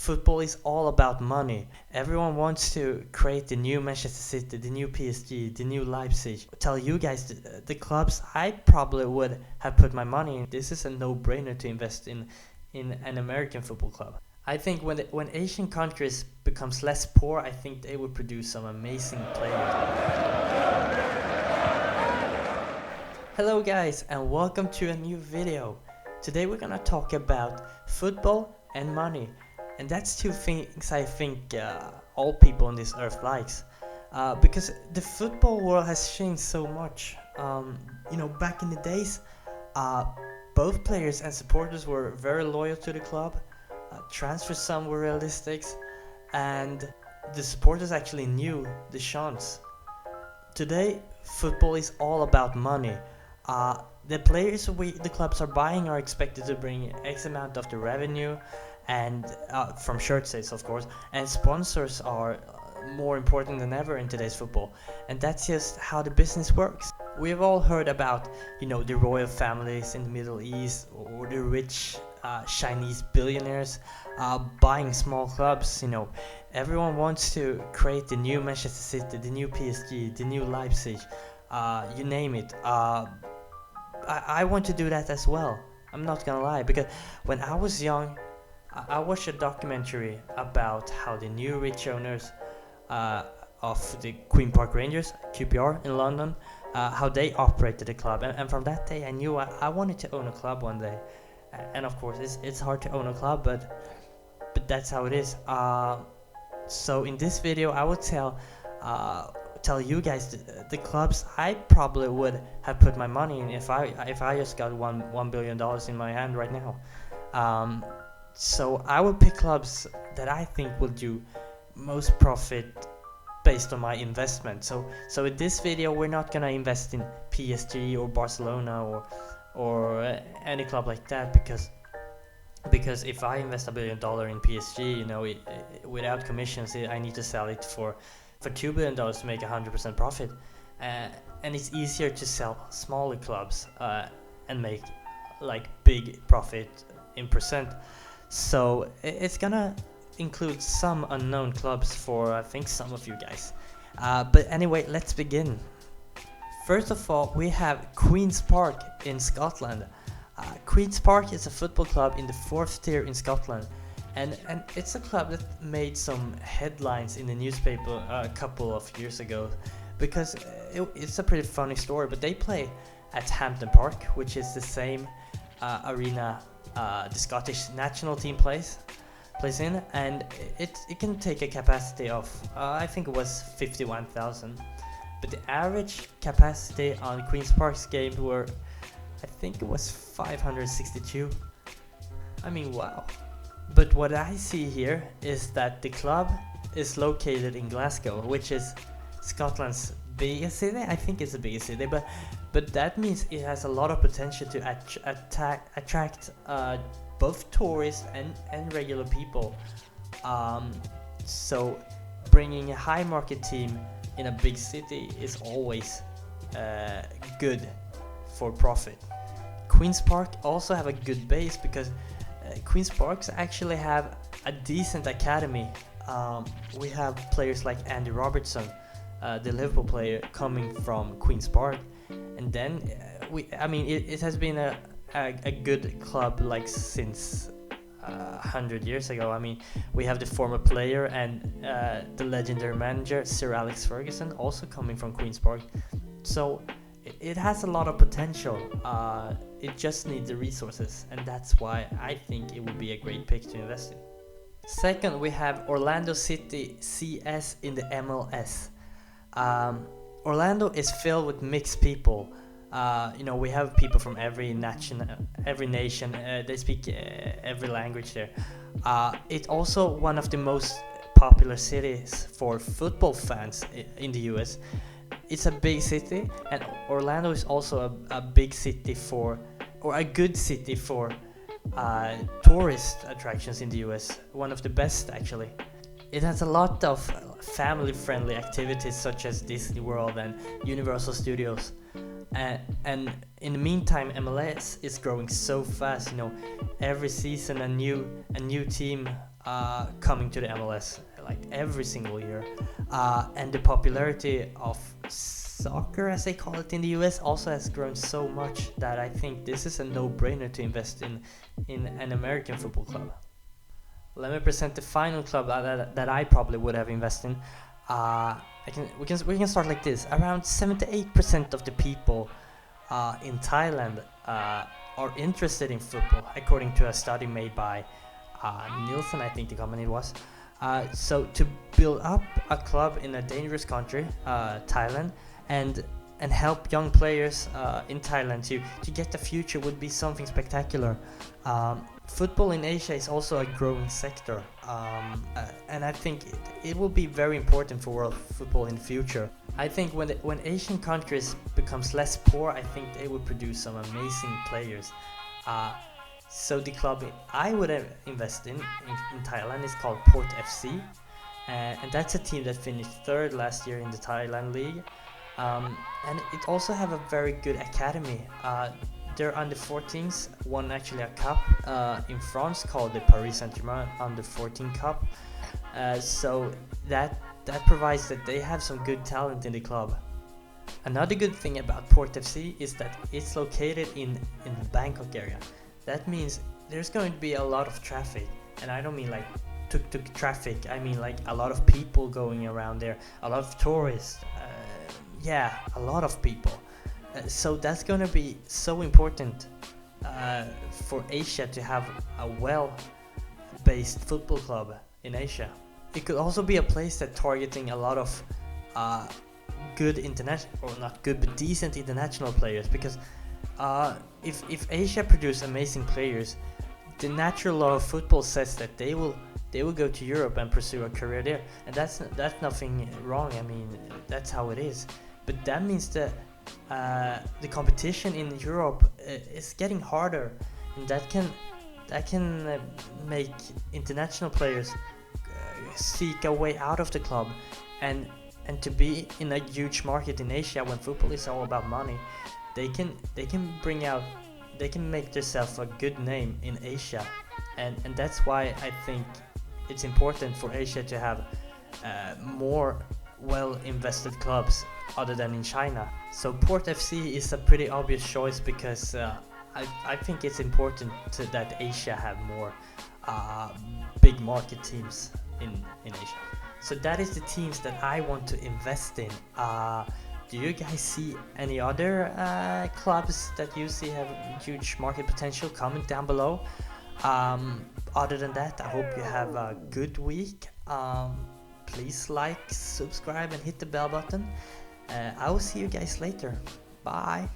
football is all about money. Everyone wants to create the new Manchester City, the new PSG, the new Leipzig. Tell you guys the clubs I probably would have put my money in. This is a no-brainer to invest in an American football club. I think when Asian countries becomes less poor, I think they would produce some amazing players. Hello guys and welcome to a new video. Today we're gonna talk about football and money, and that's two things I think all people on this earth likes, because the football world has changed so much. Back in the days, both players and supporters were very loyal to the club. Transfer sums were realistic, and the supporters actually knew the chance. Today, football is all about money. The players the clubs are buying are expected to bring X amount of the revenue, and from shirt sales, of course, and sponsors are more important than ever in today's football, and that's just how the business works. We've all heard about, the royal families in the Middle East, or the rich Chinese billionaires buying small clubs. Everyone wants to create the new Manchester City, the new PSG, the new Leipzig, you name it. I want to do that as well. I'm not gonna lie, because when I was young, I watched a documentary about how the new rich owners of the Queen Park Rangers, QPR in London, how they operated the club, and from that day I knew I wanted to own a club one day. And of course it's hard to own a club, but that's how it is. So in this video I will tell you guys the clubs I probably would have put my money in if I just got $1 billion in my hand right now. So I would pick clubs that I think will do most profit based on my investment. So in this video we're not gonna invest in PSG or Barcelona or any club like that, because if I invest $1 billion in PSG, without commissions, I need to sell it for $2 billion to make 100% profit, and it's easier to sell smaller clubs and make like big profit in percent. So it's gonna include some unknown clubs for I think some of you guys, but anyway, let's begin. First of all, we have Queen's Park in Scotland. Queen's Park is a football club in the 4th tier in Scotland. And it's a club that made some headlines in the newspaper a couple of years ago, because it's a pretty funny story. But they play at Hampden Park, which is the same arena the Scottish national team plays in, and it can take a capacity of I think it was 51,000. But the average capacity on Queen's Park's games were, I think it was 562. I mean, wow. But what I see here is that the club is located in Glasgow, which is Scotland's biggest city. I think it's the biggest city, but that means it has a lot of potential to attract both tourists and regular people. So bringing a high market team in a big city is always good for profit. Queen's Park also have a good base, because Queen's Parks actually have a decent academy. We have players like Andy Robertson, the Liverpool player, coming from Queen's Park, and then it has been a good club like since 100 years ago. I mean, we have the former player and the legendary manager Sir Alex Ferguson also coming from Queen's Park. So it has a lot of potential. It just needs the resources, and that's why I think it would be a great pick to invest in. Second, we have Orlando City CS in the MLS. Orlando is filled with mixed people. We have people from every nation. They speak every language there. It's also one of the most popular cities for football fans in the US. It's a big city, and Orlando is also a big city a good city for tourist attractions in the US. One of the best, actually. It has a lot of family-friendly activities such as Disney World and Universal Studios. And in the meantime, MLS is growing so fast. Every season a new team coming to the MLS like every single year, and the popularity of soccer, as they call it in the US, also has grown so much that I think this is a no-brainer to invest in an American football club. Let me present the final club that I probably would have invested in. We can start like this. Around 78% of the people in Thailand are interested in football, according to a study made by Nielsen, I think the company was. So to build up a club in a dangerous country, Thailand, and help young players in Thailand to get the future would be something spectacular. Football in Asia is also a growing sector, and I think it will be very important for world football in the future. I think when Asian countries becomes less poor, I think they will produce some amazing players. So the club I would invest in Thailand is called Port FC, and that's a team that finished third last year in the Thailand league, and it also have a very good academy. Their under 14s won actually a cup in France called the Paris Saint-Germain Under 14 Cup. So that provides that they have some good talent in the club. Another good thing about Port FC is that it's located in the Bangkok area. That means there's going to be a lot of traffic, and I don't mean like tuk-tuk traffic, I mean like a lot of people going around there, a lot of tourists, a lot of people. So that's going to be so important for Asia to have a well-based football club in Asia. It could also be a place that targeting a lot of good international, or not good but decent international players, because if Asia produce amazing players, the natural law of football says that they will go to Europe and pursue a career there, and that's nothing wrong. I mean, that's how it is. But that means that the competition in Europe is getting harder, and that can make international players seek a way out of the club, and to be in a huge market in Asia when football is all about money. They can make themselves a good name in Asia, and that's why I think it's important for Asia to have more well-invested clubs other than in China. So Port FC is a pretty obvious choice, because I think it's important that Asia have more big market teams in Asia. So that is the teams that I want to invest in. Do you guys see any other clubs that you see have huge market potential? Comment down below. Other than that, I hope you have a good week. Please like, subscribe, and hit the bell button. I will see you guys later. Bye.